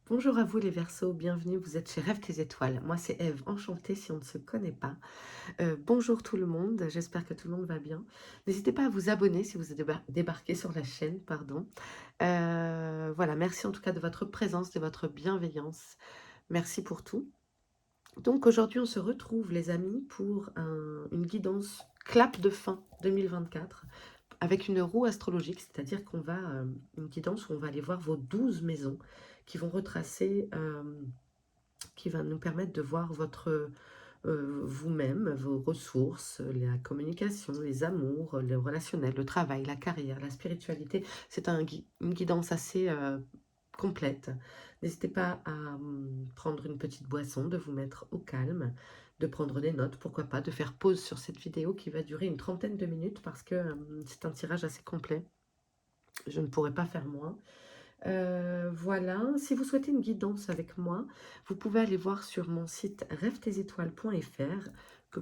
Bonjour à vous les Verseaux, bienvenue, vous êtes chez Rêve tes étoiles. Moi c'est Ève, enchantée si on ne se connaît pas. Bonjour tout le monde, j'espère que tout le monde va bien. N'hésitez pas à vous abonner si vous êtes débarqué sur la chaîne, pardon. Voilà, merci en tout cas de votre présence, de votre bienveillance. Merci pour tout. Donc aujourd'hui on se retrouve les amis pour une guidance clap de fin 2024 avec une roue astrologique, c'est-à-dire qu'on va, une guidance où on va aller voir vos 12 maisons qui vont retracer, qui va nous permettre de voir votre vous-même, vos ressources, la communication, les amours, le relationnel, le travail, la carrière, la spiritualité. C'est une guidance assez complète. N'hésitez pas à prendre une petite boisson, de vous mettre au calme, de prendre des notes, pourquoi pas, de faire pause sur cette vidéo qui va durer une trentaine de minutes parce que c'est un tirage assez complet. Je ne pourrais pas faire moins. Voilà, si vous souhaitez une guidance avec moi, vous pouvez aller voir sur mon site rêvetesetoiles.fr que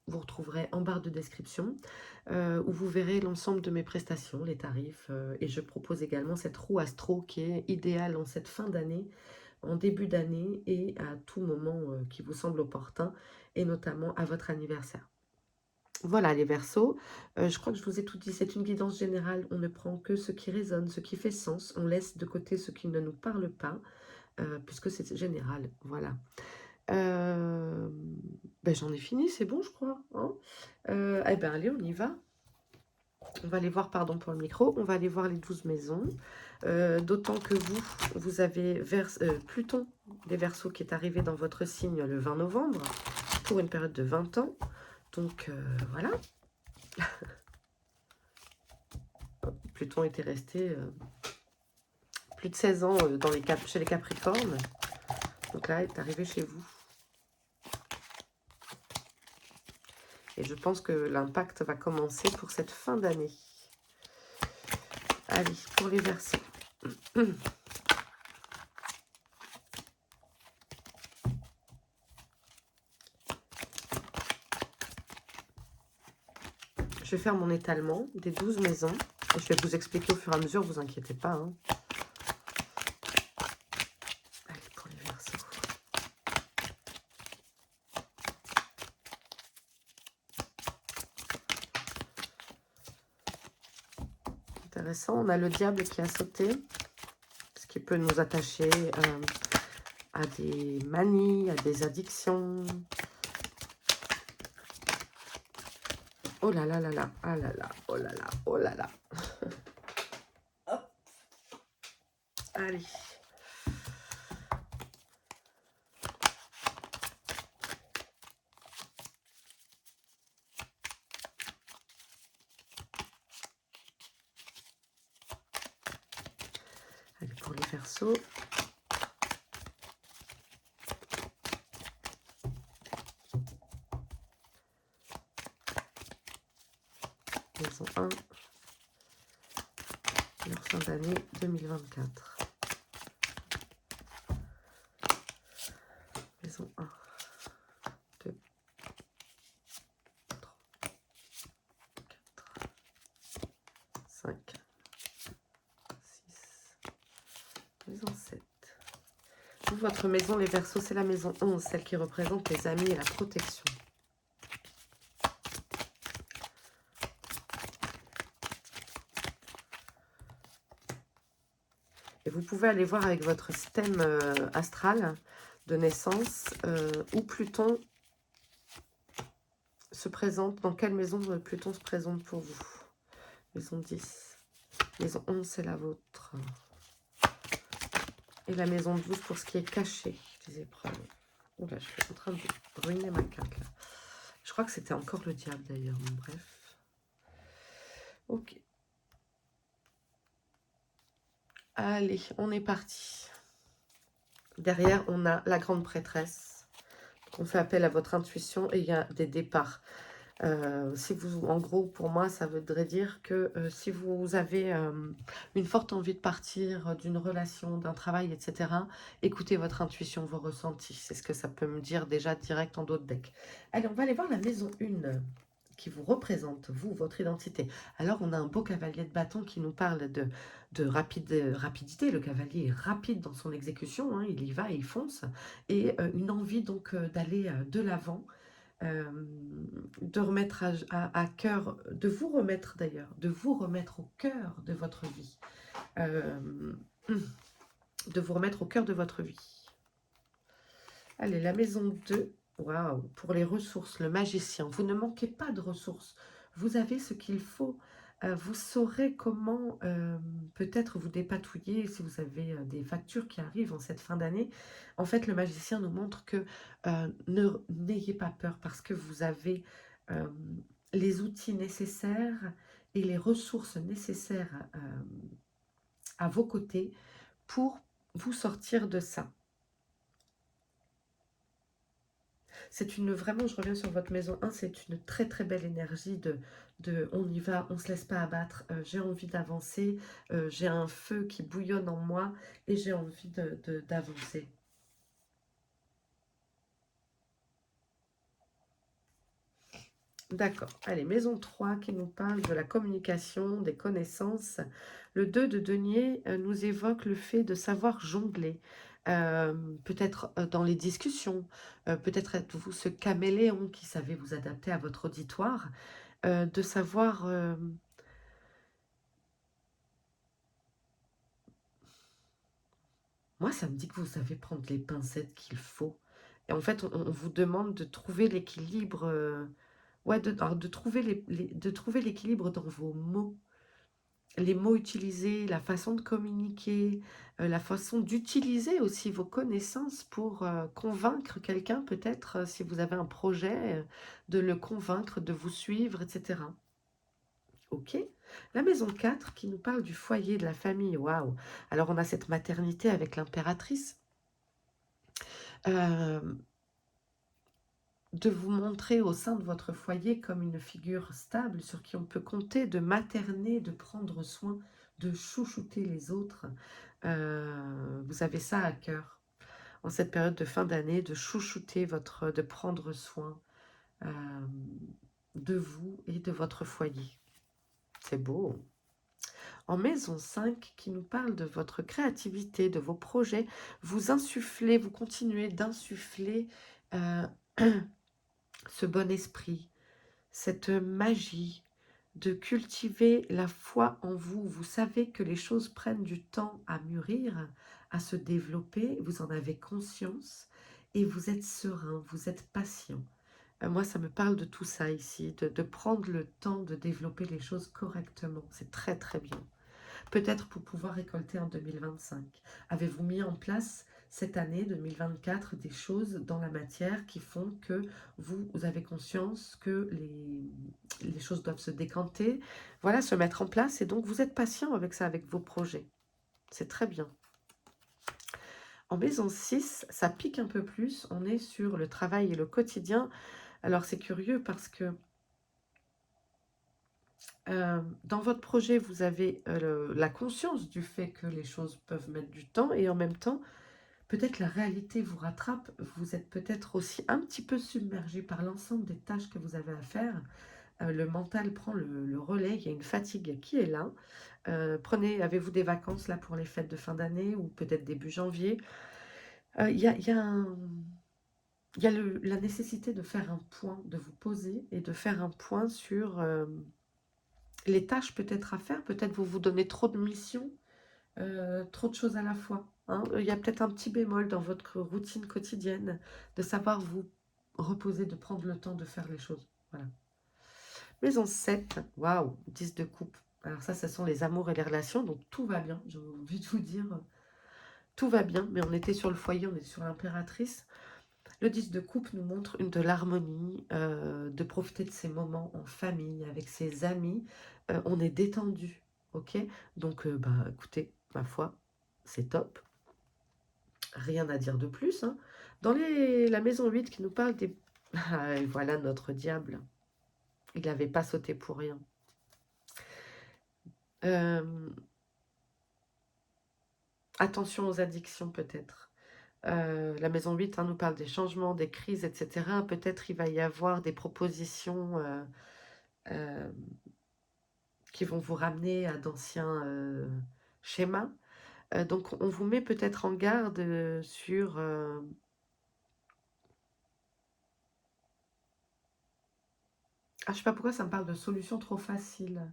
vous retrouverez en barre de description, où vous verrez l'ensemble de mes prestations, les tarifs, et je propose également cette roue astro qui est idéale en cette fin d'année, en début d'année et à tout moment qui vous semble opportun, et notamment à votre anniversaire. Voilà les Verseaux, je crois que je vous ai tout dit, c'est une guidance générale, on ne prend que ce qui résonne, ce qui fait sens, on laisse de côté ce qui ne nous parle pas, puisque c'est général, voilà. Ben, j'en ai fini, c'est bon je crois, hein. Eh ben allez, on y va. On va aller voir, pardon pour le micro, on va aller voir les 12 maisons, d'autant que vous avez Pluton, des Verseaux, qui est arrivé dans votre signe le 20 novembre, pour une période de 20 ans, donc voilà. Pluton était resté plus de 16 ans chez les Capricornes. Donc là, il est arrivé chez vous. Et je pense que l'impact va commencer pour cette fin d'année. Allez, pour les Verseaux. Je vais faire mon étalement des 12 maisons. Et je vais vous expliquer au fur et à mesure, vous inquiétez pas, hein. Allez, pour les Verseaux. Intéressant, on a le diable qui a sauté, ce qui peut nous attacher à des manies, à des addictions. Oh là là là là, ah là là, oh là là, oh là là. Hop. Allez. Allez, pour les Verseaux. Maison 1. Leur fin d'année 2024. Maison 1, 2, 3, 4, 5, 6, maison 7. Votre maison, les Verseaux, c'est la maison 11, celle qui représente les amis et la protection. Et vous pouvez aller voir avec votre système astral de naissance où Pluton se présente, dans quelle maison Pluton se présente pour vous. Maison 10. Maison 11, c'est la vôtre. Et la maison 12 pour ce qui est caché des épreuves. Oula, je suis en train de ruiner ma carte là. Je crois que c'était encore le diable d'ailleurs, bon, bref. Ok. Allez, on est parti. Derrière, on a la grande prêtresse. On fait appel à votre intuition et il y a des départs. Si vous, en gros, pour moi, ça voudrait dire que si vous avez une forte envie de partir d'une relation, d'un travail, etc., écoutez votre intuition, vos ressentis. C'est ce que ça peut me dire déjà direct en dos de deck. Allez, on va aller voir la maison 1, qui vous représente, vous, votre identité. Alors, on a un beau cavalier de bâton qui nous parle de rapidité. Le cavalier est rapide dans son exécution, hein, il y va, il fonce. Et une envie donc d'aller de l'avant, de remettre à cœur, de vous remettre d'ailleurs, de vous remettre au cœur de votre vie. Euh, de vous remettre au cœur de votre vie. Allez, la maison 2. Waouh, pour les ressources, le magicien. Vous ne manquez pas de ressources. Vous avez ce qu'il faut. Vous saurez comment peut-être vous dépatouiller si vous avez des factures qui arrivent en cette fin d'année. En fait, le magicien nous montre que n'ayez pas peur parce que vous avez euh, les outils nécessaires et les ressources nécessaires à vos côtés pour vous sortir de ça. C'est une, vraiment, je reviens sur votre maison 1, c'est une très très belle énergie de on y va, on ne se laisse pas abattre, j'ai envie d'avancer, j'ai un feu qui bouillonne en moi et j'ai envie d'avancer. D'accord. Allez, maison 3 qui nous parle de la communication, des connaissances. Le 2 de denier nous évoque le fait de savoir jongler. Euh, Peut-être dans les discussions, peut-être êtes-vous ce caméléon qui savait vous adapter à votre auditoire, de savoir... moi, ça me dit que vous savez prendre les pincettes qu'il faut. Et en fait, on vous demande de trouver l'équilibre... ouais, alors de trouver de trouver l'équilibre dans vos mots. Les mots utilisés, la façon de communiquer, la façon d'utiliser aussi vos connaissances pour convaincre quelqu'un, peut-être, si vous avez un projet, de le convaincre, de vous suivre, etc. Ok. La maison 4 qui nous parle du foyer, de la famille. Waouh. Alors, on a cette maternité avec l'impératrice. Euh, de vous montrer au sein de votre foyer comme une figure stable sur qui on peut compter, de materner, de prendre soin, de chouchouter les autres. Vous avez ça à cœur en cette période de fin d'année, de chouchouter de prendre soin euh, de vous et de votre foyer. C'est beau. En maison 5, qui nous parle de votre créativité, de vos projets, vous insufflez, vous continuez d'insuffler ce bon esprit, cette magie, de cultiver la foi en vous. Vous savez que les choses prennent du temps à mûrir, à se développer, vous en avez conscience et vous êtes serein, vous êtes patient. Moi, ça me parle de tout ça ici, de prendre le temps de développer les choses correctement. C'est très très bien. Peut-être pour pouvoir récolter en 2025. Avez-vous mis en place cette année 2024 des choses dans la matière qui font que vous avez conscience que les choses doivent se décanter, voilà, se mettre en place, et donc vous êtes patient avec ça, avec vos projets. C'est très bien. En maison 6, ça pique un peu plus, on est sur le travail et le quotidien. Alors c'est curieux parce que dans votre projet, vous avez la conscience du fait que les choses peuvent mettre du temps et en même temps, peut-être la réalité vous rattrape. Vous êtes peut-être aussi un petit peu submergé par l'ensemble des tâches que vous avez à faire. Le mental prend le relais, il y a une fatigue qui est là. Avez-vous des vacances là pour les fêtes de fin d'année ou peut-être début janvier? Il y a la nécessité de faire un point, de vous poser et de faire un point sur les tâches peut-être à faire. Peut-être vous vous donnez trop de missions, trop de choses à la fois. Hein. Il y a peut-être un petit bémol dans votre routine quotidienne de savoir vous reposer, de prendre le temps de faire les choses. Voilà. Maison 7, waouh, 10 de coupe. Alors ça, ce sont les amours et les relations, donc tout va bien. J'ai envie de vous dire, tout va bien. Mais on était sur le foyer, on est sur l'impératrice. Le 10 de coupe nous montre de l'harmonie, de profiter de ces moments en famille, avec ses amis. On est détendu, ok? Donc, bah, écoutez, ma foi, c'est top. Rien à dire de plus. Hein. Dans la maison 8 qui nous parle des... Ah, et voilà notre diable. Il n'avait pas sauté pour rien. Attention aux addictions peut-être. La maison 8 hein, nous parle des changements, des crises, etc. Peut-être il va y avoir des propositions euh, qui vont vous ramener à d'anciens schémas. Donc, on vous met peut-être en garde sur... je sais pas pourquoi ça me parle de solutions trop faciles.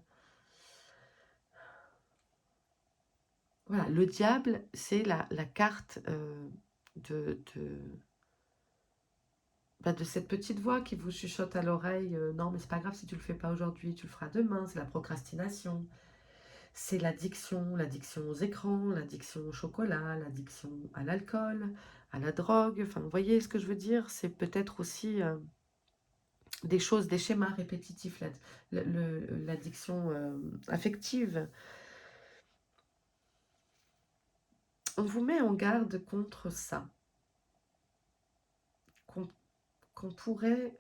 Voilà, le diable, c'est la carte de, de, de cette petite voix qui vous chuchote à l'oreille. Non, mais c'est pas grave si tu le fais pas aujourd'hui, tu le feras demain. C'est la procrastination. C'est l'addiction aux écrans, l'addiction au chocolat, l'addiction à l'alcool, à la drogue. Enfin, vous voyez ce que je veux dire? C'est peut-être aussi des choses, des schémas répétitifs, l'addiction affective. On vous met en garde contre ça, qu'on pourrait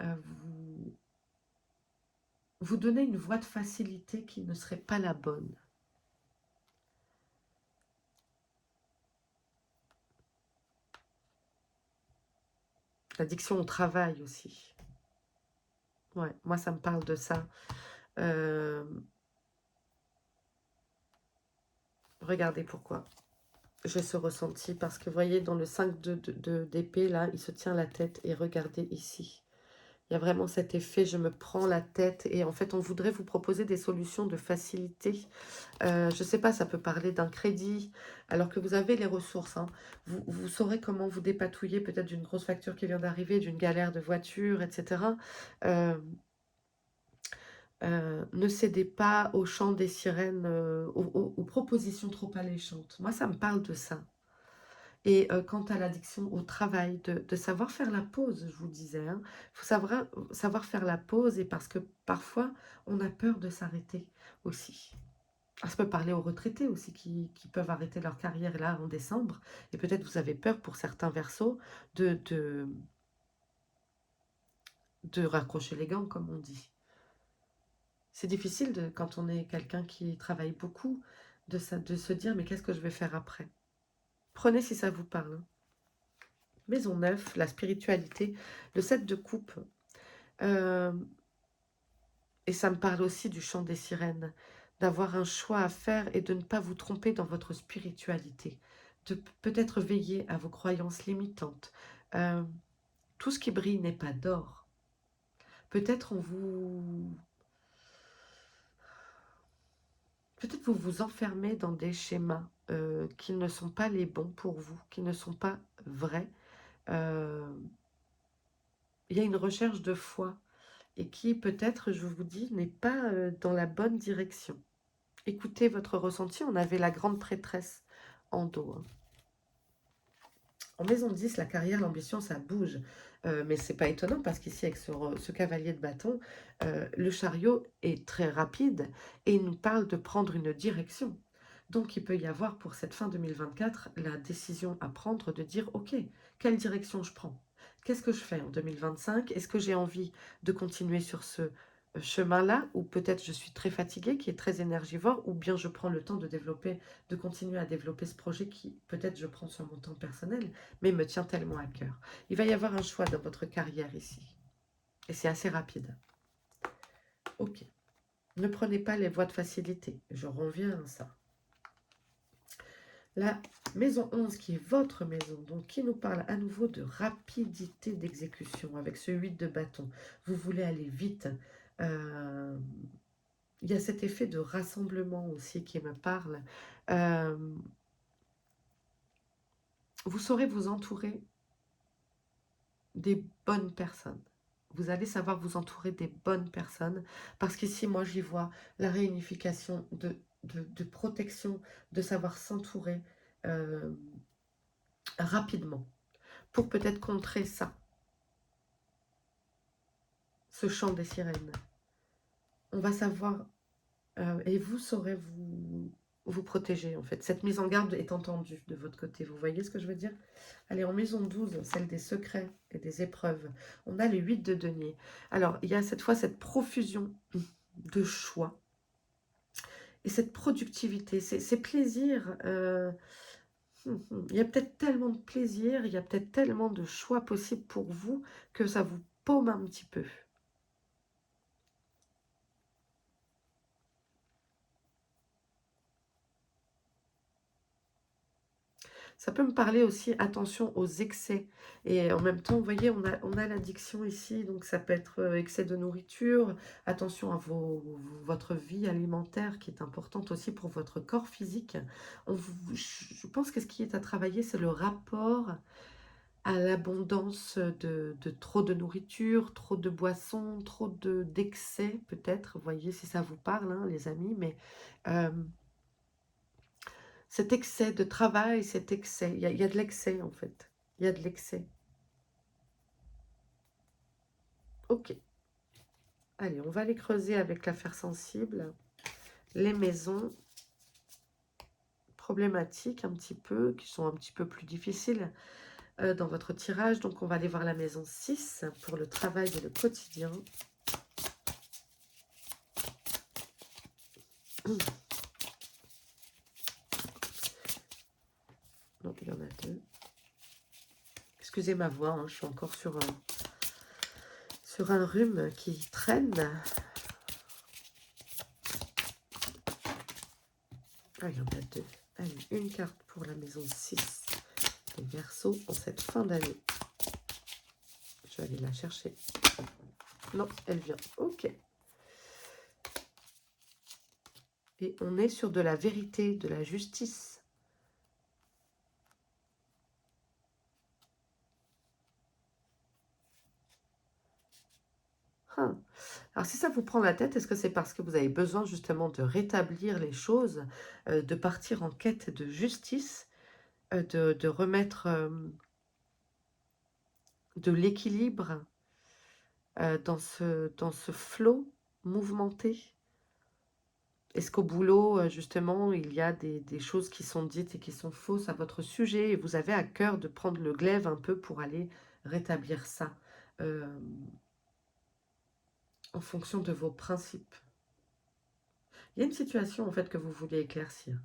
vous donner une voie de facilité qui ne serait pas la bonne. L'addiction au travail aussi. Ouais, moi, ça me parle de ça. Regardez pourquoi j'ai ce ressenti. Parce que, vous voyez, dans le 5 d'épée, là, il se tient la tête. Et regardez ici. Il y a vraiment cet effet, je me prends la tête. Et en fait, on voudrait vous proposer des solutions de facilité. Je ne sais pas, ça peut parler d'un crédit, alors que vous avez les ressources. Hein. Vous saurez comment vous dépatouiller peut-être d'une grosse facture qui vient d'arriver, d'une galère de voiture, etc. Ne cédez pas au chant des sirènes, aux propositions trop alléchantes. Moi, ça me parle de ça. Et quant à l'addiction au travail, de savoir faire la pause, je vous disais. Il faut savoir faire la pause, et parce que parfois, on a peur de s'arrêter aussi. Ça peut parler aux retraités aussi qui peuvent arrêter leur carrière là en décembre. Et peut-être vous avez peur pour certains versos de raccrocher les gants, comme on dit. C'est difficile, quand on est quelqu'un qui travaille beaucoup, de se dire mais qu'est-ce que je vais faire après? Prenez si ça vous parle. Hein. Maison 9, la spiritualité, le 7 de coupe. Et ça me parle aussi du chant des sirènes, d'avoir un choix à faire et de ne pas vous tromper dans votre spiritualité, de peut-être veiller à vos croyances limitantes. Euh, tout ce qui brille n'est pas d'or. Peut-être peut-être vous vous enfermez dans des schémas qui ne sont pas les bons pour vous, qui ne sont pas vrais. Euh, il y a une recherche de foi et qui peut-être, je vous dis, n'est pas dans la bonne direction. Écoutez votre ressenti, on avait la grande prêtresse en dos. Hein. En maison 10, la carrière, l'ambition, ça bouge. Mais c'est pas étonnant parce qu'ici, avec ce cavalier de bâton, le chariot est très rapide et il nous parle de prendre une direction. Donc, il peut y avoir pour cette fin 2024 la décision à prendre de dire, OK, quelle direction je prends? Qu'est-ce que je fais en 2025? Est-ce que j'ai envie de continuer sur ce chemin-là, ou peut-être je suis très fatiguée, qui est très énergivore, ou bien je prends le temps de continuer à développer ce projet qui, peut-être, je prends sur mon temps personnel, mais me tient tellement à cœur. Il va y avoir un choix dans votre carrière ici. Et c'est assez rapide. Ok. Ne prenez pas les voies de facilité. Je reviens à ça. La maison 11, qui est votre maison, donc qui nous parle à nouveau de rapidité d'exécution, avec ce 8 de bâton. Vous voulez aller vite. Il y a cet effet de rassemblement aussi qui me parle. Vous saurez vous entourer des bonnes personnes. Vous allez savoir vous entourer des bonnes personnes, parce qu'ici, moi, j'y vois la réunification de protection, de savoir s'entourer rapidement, pour peut-être contrer ça, ce chant des sirènes. On va savoir, et vous saurez vous protéger, en fait. Cette mise en garde est entendue de votre côté, vous voyez ce que je veux dire? Allez, en maison 12, celle des secrets et des épreuves, on a le 8 de denier. Alors, il y a cette fois cette profusion de choix et cette productivité, ces plaisirs. Il y a peut-être tellement de plaisir, il y a peut-être tellement de choix possibles pour vous que ça vous paume un petit peu. Ça peut me parler aussi, attention aux excès. Et en même temps, vous voyez, on a l'addiction ici, donc ça peut être excès de nourriture. Attention à votre vie alimentaire qui est importante aussi pour votre corps physique. Je pense que ce qui est à travailler, c'est le rapport à l'abondance de trop de nourriture, trop de boissons, trop d'excès peut-être. Vous voyez si ça vous parle, hein, les amis, mais euh, cet excès de travail, cet excès, il y a de l'excès en fait. Il y a de l'excès. Ok. Allez, on va aller creuser avec l'affaire sensible. Les maisons problématiques un petit peu, qui sont un petit peu plus difficiles dans votre tirage. Donc, on va aller voir la maison 6 pour le travail et le quotidien. Donc, il y en a deux. Excusez ma voix, hein, je suis encore sur un rhume qui traîne. Ah, il y en a deux. Allez, une carte pour la maison 6. Les Verseaux en cette fin d'année. Je vais aller la chercher. Non, elle vient. Ok. Et on est sur de la vérité, de la justice. Hein. Alors si ça vous prend la tête, est-ce que c'est parce que vous avez besoin justement de rétablir les choses, de partir en quête de justice, de remettre de l'équilibre dans ce flot mouvementé? Est-ce qu'au boulot, justement, il y a des choses qui sont dites et qui sont fausses à votre sujet et vous avez à cœur de prendre le glaive un peu pour aller rétablir ça en fonction de vos principes? Il y a une situation en fait que vous voulez éclaircir.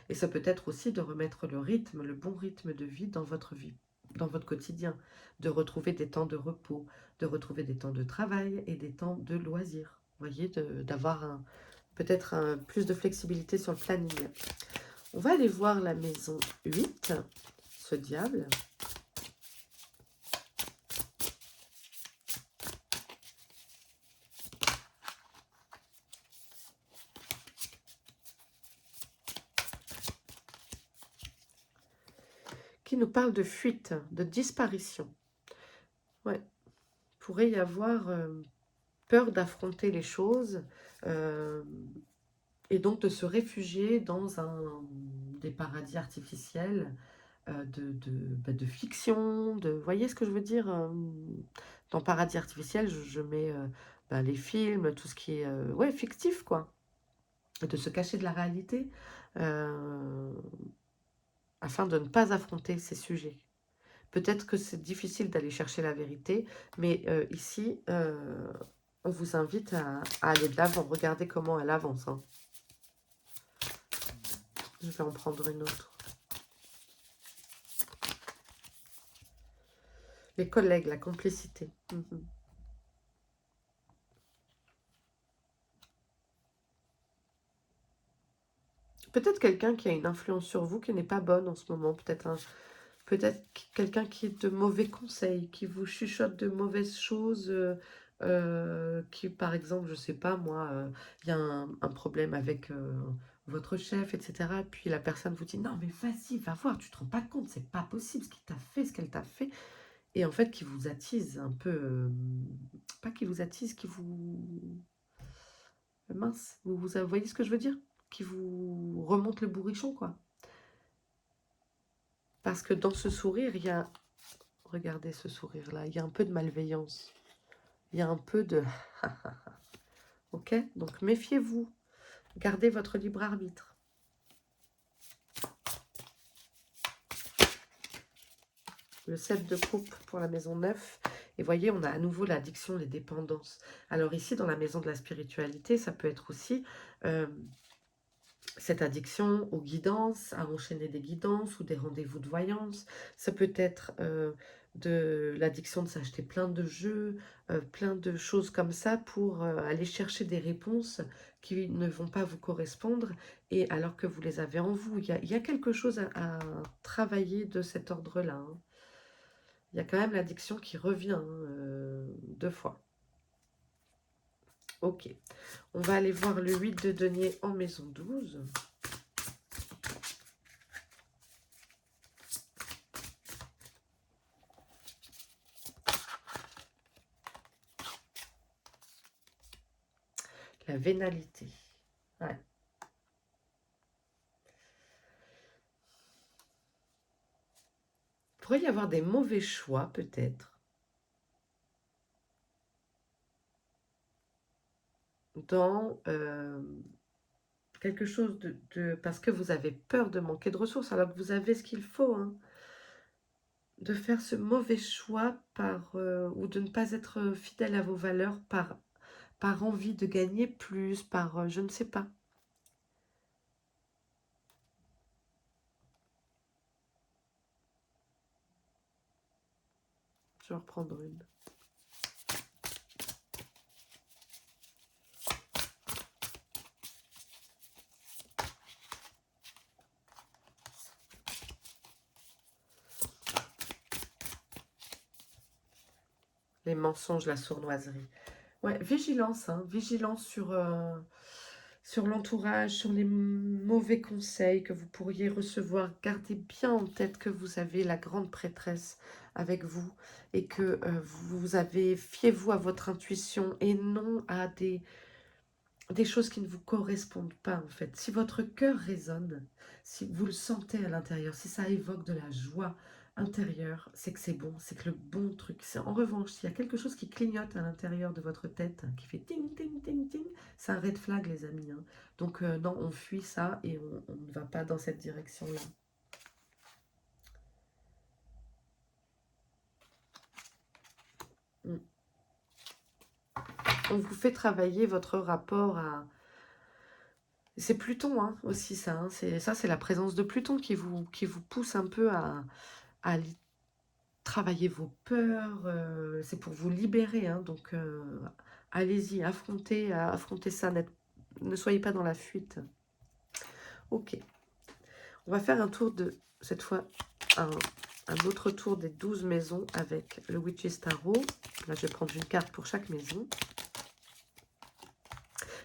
Et ça peut être aussi de remettre le rythme, le bon rythme de vie dans votre vie, dans votre quotidien, de retrouver des temps de repos, de retrouver des temps de travail et des temps de loisirs. Vous voyez, d'avoir peut-être plus de flexibilité sur le planning. On va aller voir la maison 8, ce diable. Qui nous parle de fuite, de disparition. Ouais, pourrait y avoir peur d'affronter les choses et donc de se réfugier dans des paradis artificiels de fiction, vous voyez ce que je veux dire? Dans paradis artificiel, je mets les films, tout ce qui est ouais, fictif, quoi. De se cacher de la réalité afin de ne pas affronter ces sujets. Peut-être que c'est difficile d'aller chercher la vérité, mais ici, on vous invite à aller de l'avant. Regardez comment elle avance. Hein. Je vais en prendre une autre. Les collègues, la complicité. Peut-être quelqu'un qui a une influence sur vous qui n'est pas bonne en ce moment. Peut-être quelqu'un qui est de mauvais conseils, qui vous chuchote de mauvaises choses, qui, par exemple, je sais pas moi, il y a un problème avec votre chef, etc. Puis la personne vous dit, non mais vas-y, va voir, tu te rends pas compte, c'est pas possible ce qu'il t'a fait, ce qu'elle t'a fait. Et en fait, qui vous attise un peu, pas qui vous attise, qui vous... Mince, vous voyez ce que je veux dire? Qui vous remonte le bourrichon, quoi. Parce que dans ce sourire, il y a... Regardez ce sourire-là, il y a un peu de malveillance. Il y a un peu de... ok? Donc méfiez-vous. Gardez votre libre arbitre. Le 7 de coupe pour la maison 9. Et voyez, on a à nouveau l'addiction, les dépendances. Alors ici, dans la maison de la spiritualité, ça peut être aussi cette addiction aux guidances, à enchaîner des guidances ou des rendez-vous de voyance. Ça peut être de l'addiction de s'acheter plein de jeux, plein de choses comme ça pour aller chercher des réponses qui ne vont pas vous correspondre et alors que vous les avez en vous. Il y a quelque chose à travailler de cet ordre-là, hein. Il y a quand même l'addiction qui revient, hein, 2 fois. Ok, on va aller voir le 8 de denier en maison 12. La vénalité. Ouais. Il pourrait y avoir des mauvais choix, peut-être, dans quelque chose parce que vous avez peur de manquer de ressources, alors que vous avez ce qu'il faut, hein, de faire ce mauvais choix ou de ne pas être fidèle à vos valeurs par envie de gagner plus, je ne sais pas. Je vais en reprendre une. Les mensonges, la sournoiserie. Ouais, vigilance, hein, vigilance sur l'entourage, sur les mauvais conseils que vous pourriez recevoir. Gardez bien en tête que vous avez la grande prêtresse avec vous et que fiez-vous à votre intuition et non à des choses qui ne vous correspondent pas en fait. Si votre cœur résonne, si vous le sentez à l'intérieur, si ça évoque de la joie intérieure, c'est que c'est bon, c'est que le bon truc. En revanche, s'il y a quelque chose qui clignote à l'intérieur de votre tête, qui fait ting, ting, ting, ting, c'est un red flag les amis, hein. Donc non, on fuit ça et on ne va pas dans cette direction-là. Mm. On vous fait travailler votre rapport à... C'est Pluton hein, aussi ça, hein. C'est la présence de Pluton qui vous pousse un peu à travailler vos peurs, c'est pour vous libérer, hein, donc allez-y, affrontez ça, ne soyez pas dans la fuite. Ok, on va faire un tour cette fois, un autre tour des 12 maisons avec le Witch's Tarot. Là, je vais prendre une carte pour chaque maison.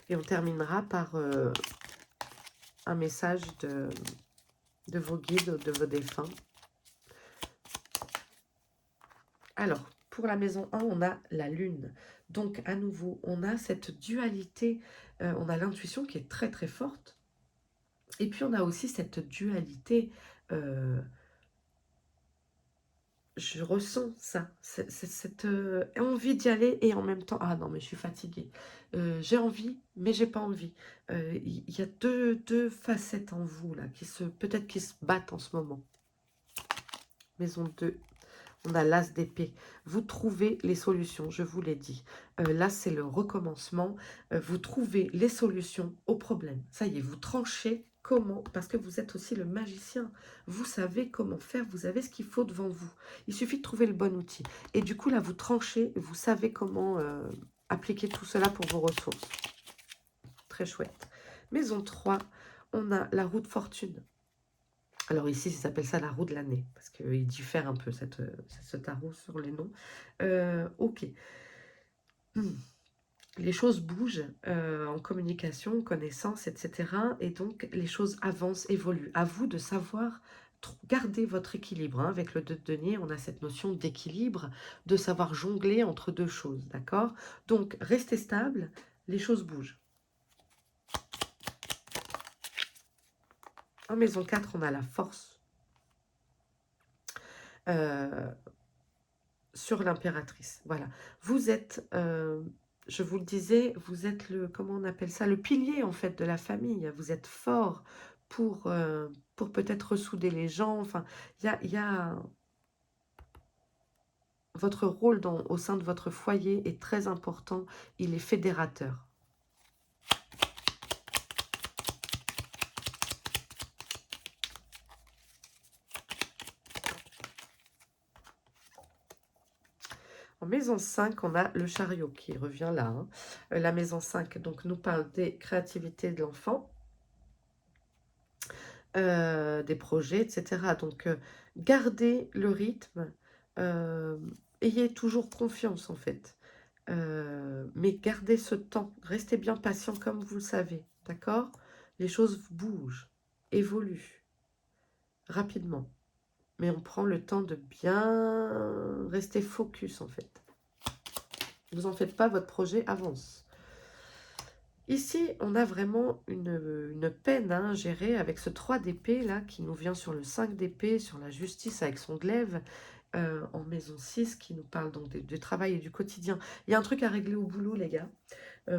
Et on terminera par un message de vos guides, de vos défunts. Alors, pour la maison 1, on a la lune. Donc, à nouveau, on a cette dualité, on a l'intuition qui est très très forte. Et puis, on a aussi cette dualité, je ressens ça, cette envie d'y aller et en même temps, ah non, mais je suis fatiguée. J'ai envie, mais j'ai pas envie. Il y a deux facettes en vous, là, peut-être qui se battent en ce moment. Maison 2. On a l'as d'épée. Vous trouvez les solutions, je vous l'ai dit. Là, c'est le recommencement. Vous trouvez les solutions aux problèmes. Ça y est, vous tranchez comment, parce que vous êtes aussi le magicien. Vous savez comment faire, vous avez ce qu'il faut devant vous. Il suffit de trouver le bon outil. Et du coup, là, vous tranchez, vous savez comment appliquer tout cela pour vos ressources. Très chouette. Maison 3, on a la roue de fortune. Alors ici, ça s'appelle ça la roue de l'année, parce qu'il diffère un peu ce tarot sur les noms. Ok. Les choses bougent en communication, connaissance, etc. Et donc, les choses avancent, évoluent. À vous de savoir garder votre équilibre, hein. Avec le 2 de denier, on a cette notion d'équilibre, de savoir jongler entre deux choses, d'accord? Donc, restez stable, les choses bougent. En maison 4, on a la force. Sur l'impératrice, voilà. Vous êtes, je vous le disais, vous êtes comment on appelle ça, le pilier en fait de la famille. Vous êtes fort pour peut-être ressouder les gens. Enfin, il y a votre rôle au sein de votre foyer est très important. Il est fédérateur. En maison 5, on a le chariot qui revient là. Hein. La maison 5 donc, nous parle des créativités de l'enfant, des projets, etc. Donc, gardez le rythme, euh, ayez toujours confiance en fait. Mais gardez ce temps, restez bien patient comme vous le savez, d'accord? Les choses bougent, évoluent rapidement. Mais on prend le temps de bien rester focus en fait. Vous en faites pas, votre projet avance. Ici, on a vraiment une peine à gérer avec ce 3 d'épée là, qui nous vient sur le 5 d'épée, sur la justice avec son glaive, en maison 6, qui nous parle donc du travail et du quotidien. Il y a un truc à régler au boulot, les gars,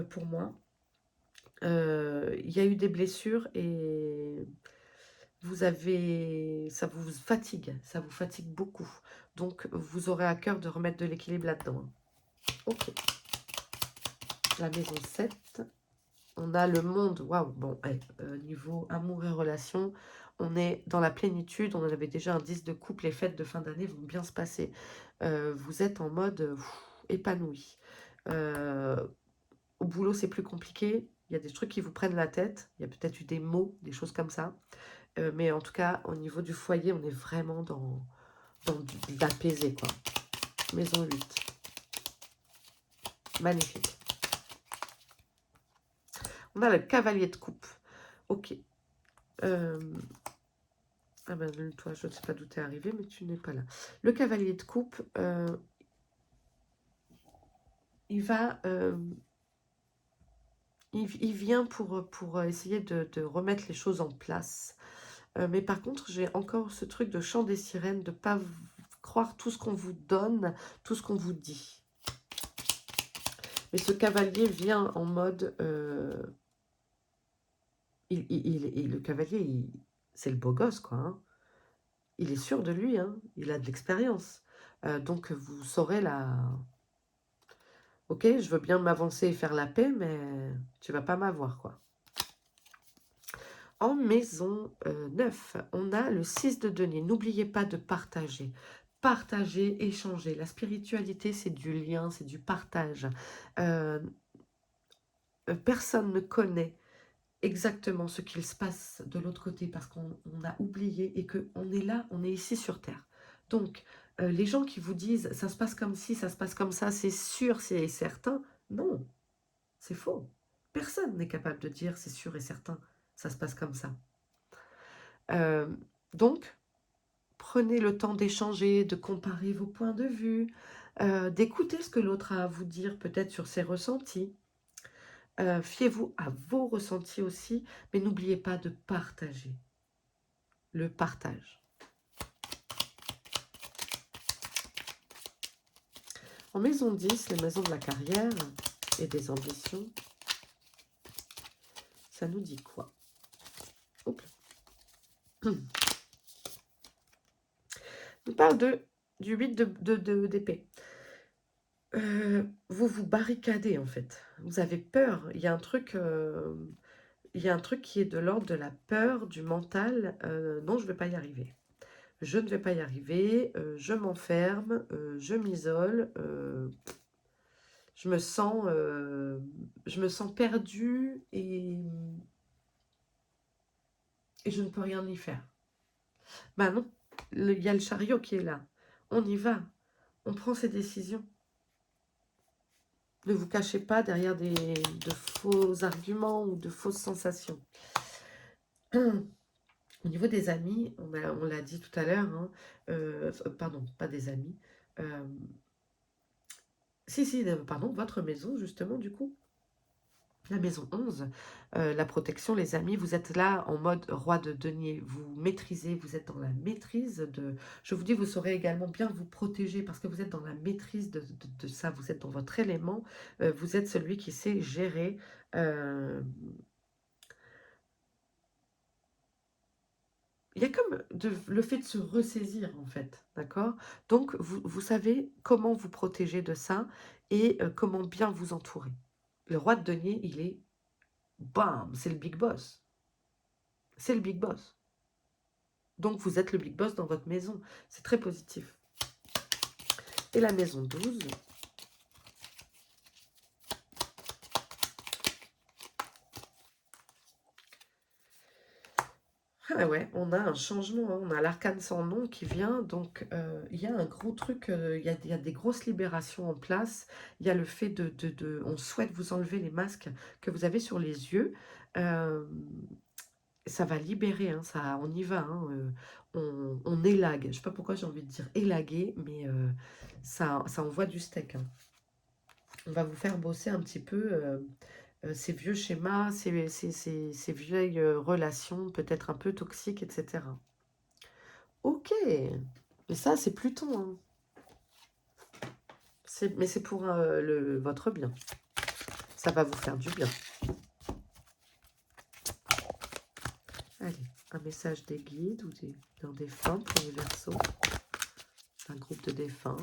pour moi. Il y a eu des blessures et ça vous fatigue beaucoup. Donc, vous aurez à cœur de remettre de l'équilibre là-dedans. Ok. La maison 7. On a le monde, waouh, bon, niveau amour et relations, on est dans la plénitude, on en avait déjà un 10 de couple, les fêtes de fin d'année vont bien se passer. Vous êtes en mode épanoui. Au boulot, c'est plus compliqué, il y a des trucs qui vous prennent la tête, il y a peut-être eu des mots, des choses comme ça. Mais en tout cas, au niveau du foyer, on est vraiment dans l'apaisé, quoi. Maison 8. Magnifique. On a le cavalier de coupe. Ok. Ah ben, toi, je ne sais pas d'où tu es arrivé, mais tu n'es pas là. Le cavalier de coupe, il va... il vient pour essayer de remettre les choses en place. Mais par contre, j'ai encore ce truc de chant des sirènes, de ne pas croire tout ce qu'on vous donne, tout ce qu'on vous dit. Mais ce cavalier vient en mode... le cavalier, c'est le beau gosse, quoi. Hein. Il est sûr de lui, hein. Il a de l'expérience. Donc, vous saurez la... Ok, je veux bien m'avancer et faire la paix, mais tu vas pas m'avoir, quoi. En maison 9, on a le 6 de denier. N'oubliez pas de partager. Partager, échanger. La spiritualité, c'est du lien, c'est du partage. Personne ne connaît exactement ce qu'il se passe de l'autre côté parce qu'on a oublié et qu'on est là, on est ici sur Terre. Donc, les gens qui vous disent « ça se passe comme ci, ça se passe comme ça, c'est sûr, c'est certain », non, c'est faux. Personne n'est capable de dire « c'est sûr et certain, ça se passe comme ça ». Donc, prenez le temps d'échanger, de comparer vos points de vue, d'écouter ce que l'autre a à vous dire peut-être sur ses ressentis. Fiez-vous à vos ressentis aussi, mais n'oubliez pas de partager. Le partage. En maison 10, les maisons de la carrière et des ambitions, ça nous dit quoi? Oups. On parle du 8 d'épée. Vous vous barricadez en fait. Vous avez peur. Il y a un truc qui est de l'ordre de la peur, du mental. Non, je ne vais pas y arriver. Je ne vais pas y arriver. Je m'enferme. Je m'isole. Je me sens perdue et je ne peux rien y faire. Ben non, il y a le chariot qui est là. On y va. On prend ses décisions. Ne vous cachez pas derrière de faux arguments ou de fausses sensations. Au niveau des amis, on l'a dit tout à l'heure, hein, pardon, pas des amis. Pardon, votre maison, justement, du coup. La maison 11, la protection, les amis, vous êtes là en mode roi de denier, vous maîtrisez, vous êtes dans la maîtrise de... Je vous dis, vous saurez également bien vous protéger parce que vous êtes dans la maîtrise de ça, vous êtes dans votre élément, vous êtes celui qui sait gérer... Il y a comme le fait de se ressaisir, en fait, d'accord? Donc, vous savez comment vous protéger de ça et comment bien vous entourer. Le roi de denier, il est... Bam! C'est le big boss. C'est le big boss. Donc, vous êtes le big boss dans votre maison. C'est très positif. Et la maison 12, Ah ouais, on a un changement, hein, on a l'arcane sans nom qui vient, donc il y a un gros truc, il y a des grosses libérations en place. Il y a le fait on souhaite vous enlever les masques que vous avez sur les yeux. Hem, Ça va libérer, hein, ça on y va, hein, on élague. Je sais pas pourquoi j'ai envie de dire élaguer, mais ça envoie du steak, hein. On va vous faire bosser un petit peu, ces vieux schémas, ces vieilles, relations peut-être un peu toxiques et cetera. OK, mais ça, c'est Pluton, hein. Mais c'est pour, votre bien. Ça va vous faire du bien. Allez, un message des guides ou d'un défunt pour les Verseaux. Un groupe de défunts.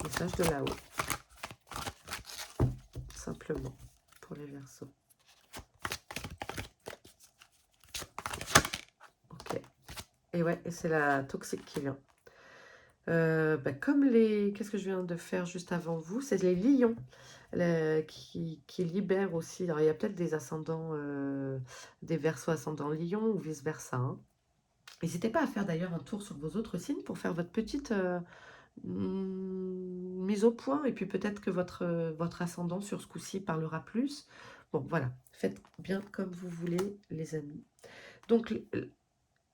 Message de là-haut. Simplement, pour les Verseaux. OK. Et ouais, et c'est la toxique qui vient. Comme les... Qu'est-ce que je viens de faire juste avant vous? C'est les lions qui libèrent aussi. Alors, il y a peut-être des ascendants, des Verseaux ascendants lions ou vice-versa, hein. N'hésitez pas à faire d'ailleurs un tour sur vos autres signes pour faire votre petite mise au point. Et puis peut-être que votre ascendant sur ce coup-ci parlera plus. Bon, voilà. Faites bien comme vous voulez, les amis. Donc,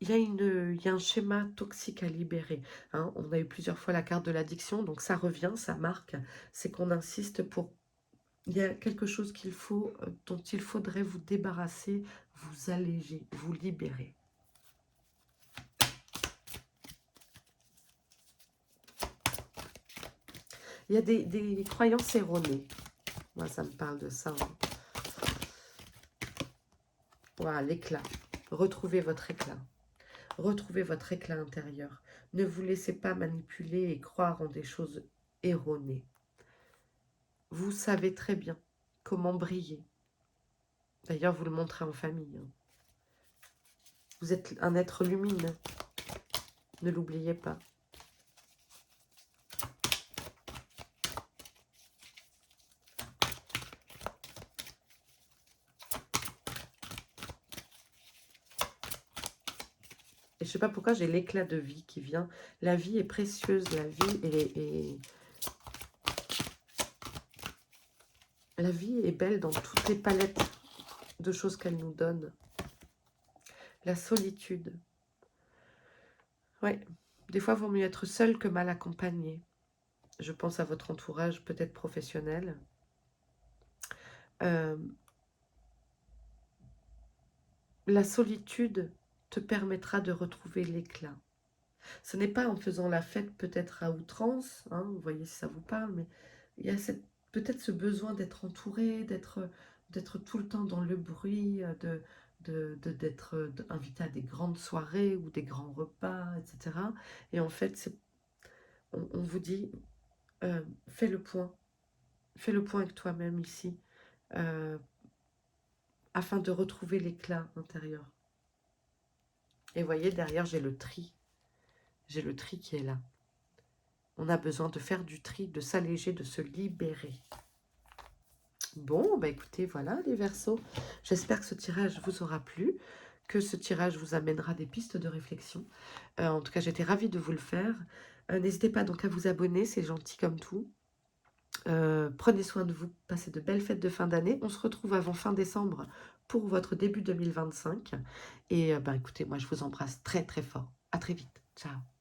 il y a un schéma toxique à libérer, hein. On a eu plusieurs fois la carte de l'addiction, donc ça revient, ça marque. C'est qu'on insiste pour... Il y a quelque chose dont il faudrait vous débarrasser, vous alléger, vous libérer. Il y a des croyances erronées. Moi, ça me parle de ça, hein. Voilà, l'éclat. Retrouvez votre éclat. Retrouvez votre éclat intérieur. Ne vous laissez pas manipuler et croire en des choses erronées. Vous savez très bien comment briller. D'ailleurs, vous le montrez en famille, hein. Vous êtes un être lumineux. Ne l'oubliez pas. Et je ne sais pas pourquoi j'ai l'éclat de vie qui vient. La vie est précieuse, la vie est belle dans toutes les palettes de choses qu'elle nous donne. La solitude. Ouais, des fois, il vaut mieux être seul que mal accompagné. Je pense à votre entourage, peut-être professionnel. La solitude te permettra de retrouver l'éclat. Ce n'est pas en faisant la fête peut-être à outrance, hein, vous voyez si ça vous parle, mais il y a peut-être ce besoin d'être entouré, d'être tout le temps dans le bruit, d'être invité à des grandes soirées ou des grands repas, etc. Et en fait, on vous dit, fais le point avec toi-même ici, afin de retrouver l'éclat intérieur. Et voyez, derrière, j'ai le tri. J'ai le tri qui est là. On a besoin de faire du tri, de s'alléger, de se libérer. Bon, bah écoutez, voilà les Verseaux. J'espère que ce tirage vous aura plu, que ce tirage vous amènera des pistes de réflexion. En tout cas, j'étais ravie de vous le faire. N'hésitez pas donc à vous abonner, c'est gentil comme tout. Prenez soin de vous, passez de belles fêtes de fin d'année. On se retrouve avant fin décembre pour votre début 2025. Et écoutez, moi je vous embrasse très très fort. À très vite. Ciao.